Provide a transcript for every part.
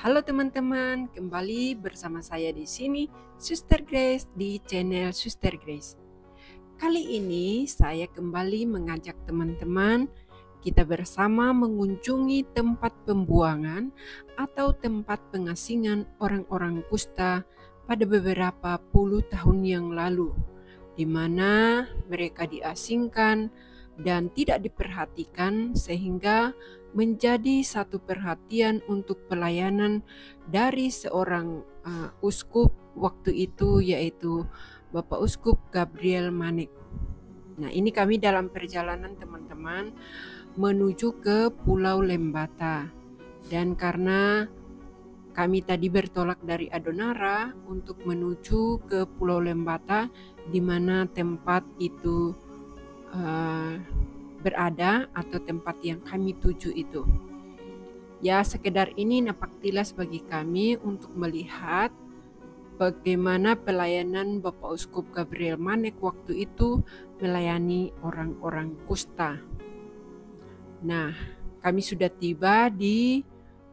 Halo teman-teman, kembali bersama saya di sini, Suster Grace di channel Suster Grace. Kali ini saya kembali mengajak teman-teman kita bersama mengunjungi tempat pembuangan atau tempat pengasingan orang-orang kusta pada beberapa puluh tahun yang lalu, di mana mereka diasingkan dan tidak diperhatikan sehingga menjadi satu perhatian untuk pelayanan dari seorang uskup waktu itu, yaitu Bapak Uskup Gabriel Manek. Nah, ini kami dalam perjalanan teman-teman menuju ke Pulau Lembata. Dan karena kami tadi bertolak dari Adonara untuk menuju ke Pulau Lembata, di mana tempat itu berada atau tempat yang kami tuju itu. Ya, sekedar ini napak tilas bagi kami untuk melihat bagaimana pelayanan Bapak Uskup Gabriel Manek waktu itu melayani orang-orang kusta. Nah, kami sudah tiba di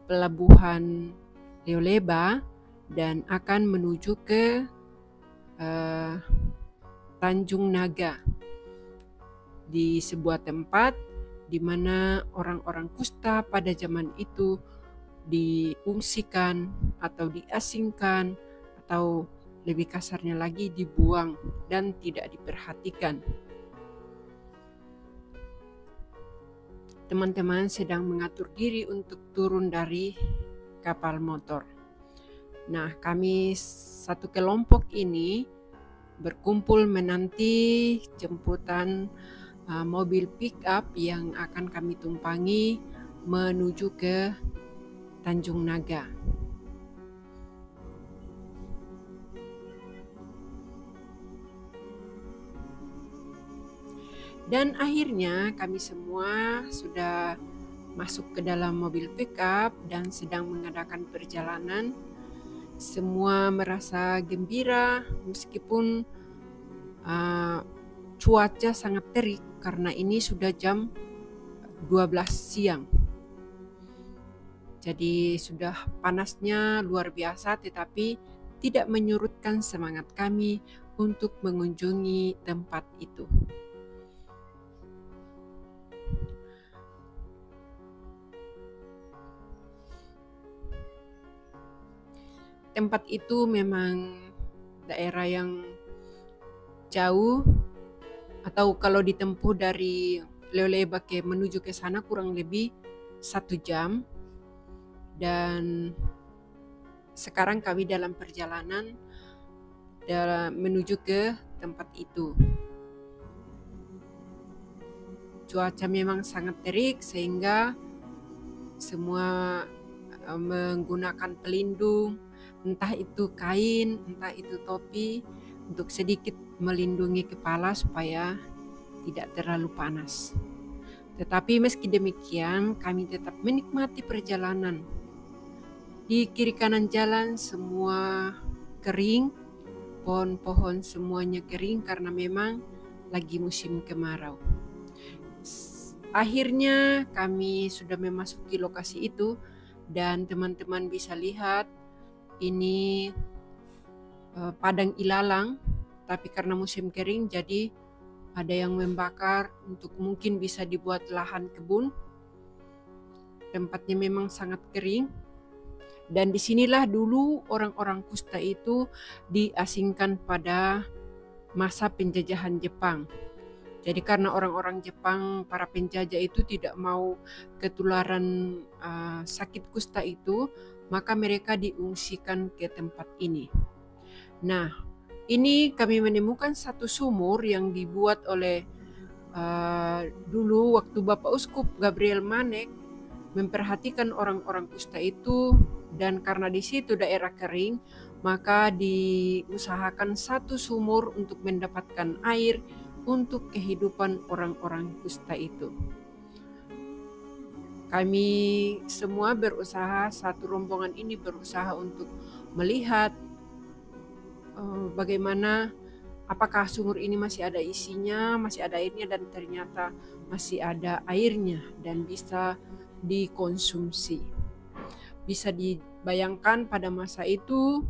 pelabuhan Leoleba dan akan menuju ke Tanjung Naga, di sebuah tempat di mana orang-orang kusta pada zaman itu diungsikan atau diasingkan atau lebih kasarnya lagi dibuang dan tidak diperhatikan. Teman-teman sedang mengatur diri untuk turun dari kapal motor. Nah, kami satu kelompok ini berkumpul menanti jemputan mobil pick up yang akan kami tumpangi menuju ke Tanjung Naga. Dan akhirnya kami semua sudah masuk ke dalam mobil pick up dan sedang mengadakan perjalanan. Semua merasa gembira meskipun cuaca sangat terik karena ini sudah jam 12 siang. Jadi sudah panasnya luar biasa, tetapi tidak menyurutkan semangat kami untuk mengunjungi tempat itu. Tempat itu memang daerah yang jauh, atau kalau ditempuh dari Leoleba menuju ke sana kurang lebih 1 jam. Dan sekarang kami dalam perjalanan menuju ke tempat itu. Cuaca memang sangat terik sehingga semua menggunakan pelindung, entah itu kain, entah itu topi, untuk sedikit melindungi kepala supaya tidak terlalu panas. Tetapi meski demikian, kami tetap menikmati perjalanan. Di kiri kanan jalan semua kering, pohon-pohon semuanya kering karena memang lagi musim kemarau. Akhirnya kami sudah memasuki lokasi itu dan teman-teman bisa lihat ini padang ilalang, tapi karena musim kering jadi ada yang membakar untuk mungkin bisa dibuat lahan kebun. Tempatnya memang sangat kering. Dan disinilah dulu orang-orang kusta itu diasingkan pada masa penjajahan Jepang. Jadi karena orang-orang Jepang, para penjajah itu tidak mau ketularan sakit kusta itu, maka mereka diungsikan ke tempat ini. Nah, ini kami menemukan satu sumur yang dibuat oleh dulu waktu Bapak Uskup Gabriel Manek memperhatikan orang-orang kusta itu, dan karena di situ daerah kering, maka diusahakan satu sumur untuk mendapatkan air untuk kehidupan orang-orang kusta itu. Kami semua berusaha, satu rombongan ini berusaha untuk melihat bagaimana, apakah sumur ini masih ada isinya, masih ada airnya, dan ternyata masih ada airnya dan bisa dikonsumsi. Bisa dibayangkan pada masa itu,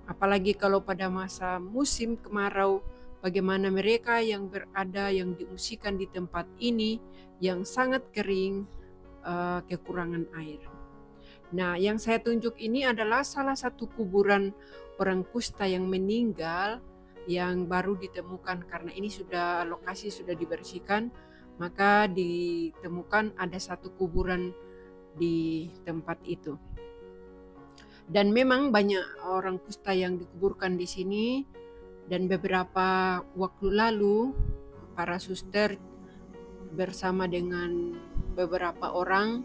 apalagi kalau pada masa musim kemarau, bagaimana mereka yang berada, yang diungsikan di tempat ini, yang sangat kering, kekurangan air. Nah, yang saya tunjuk ini adalah salah satu kuburan orang kusta yang meninggal yang baru ditemukan, karena ini lokasi sudah dibersihkan, maka ditemukan ada satu kuburan di tempat itu. Dan memang banyak orang kusta yang dikuburkan di sini, dan beberapa waktu lalu para suster bersama dengan beberapa orang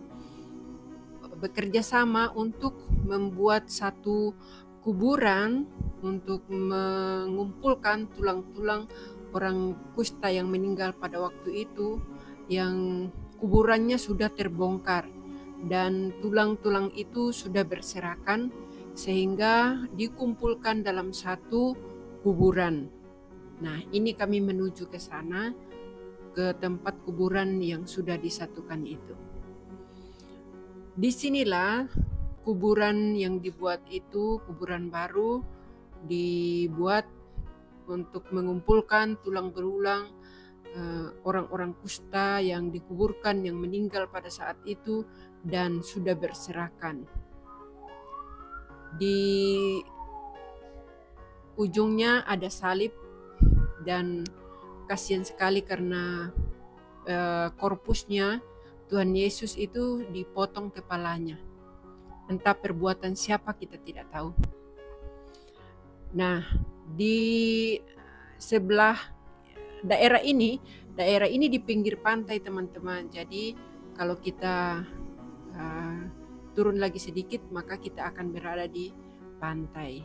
bekerja sama untuk membuat satu kuburan untuk mengumpulkan tulang-tulang orang kusta yang meninggal pada waktu itu, yang kuburannya sudah terbongkar dan tulang-tulang itu sudah berserakan sehingga dikumpulkan dalam satu kuburan. Nah, ini kami menuju ke sana, ke tempat kuburan yang sudah disatukan itu. Disinilah kuburan yang dibuat itu, kuburan baru dibuat untuk mengumpulkan tulang belulang orang-orang kusta yang dikuburkan, yang meninggal pada saat itu dan sudah berserakan. Di ujungnya ada salib, dan kasihan sekali karena korpusnya Tuhan Yesus itu dipotong kepalanya. Entah perbuatan siapa, kita tidak tahu. Nah, di sebelah daerah ini di pinggir pantai, teman-teman. Jadi kalau kita turun lagi sedikit, maka kita akan berada di pantai.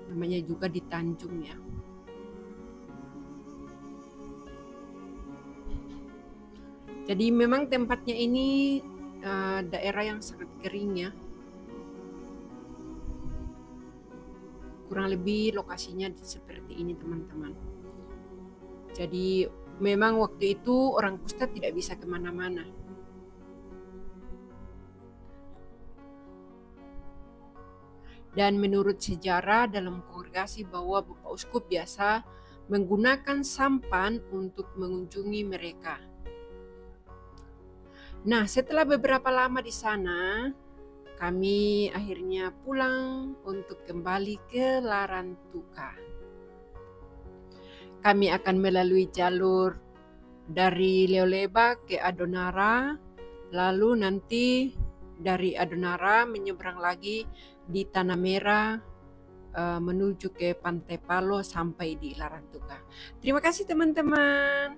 Namanya juga di Tanjung ya. Jadi memang tempatnya ini daerah yang sangat kering ya. Kurang lebih lokasinya seperti ini, teman-teman. Jadi memang waktu itu orang kusta tidak bisa kemana-mana. Dan menurut sejarah dalam kongregasi bahwa Bapak Uskup biasa menggunakan sampan untuk mengunjungi mereka. Nah, setelah beberapa lama di sana, kami akhirnya pulang untuk kembali ke Larantuka. Kami akan melalui jalur dari Leoleba ke Adonara, lalu nanti dari Adonara menyeberang lagi di Tanah Merah menuju ke Pantai Palo sampai di Larantuka. Terima kasih, teman-teman.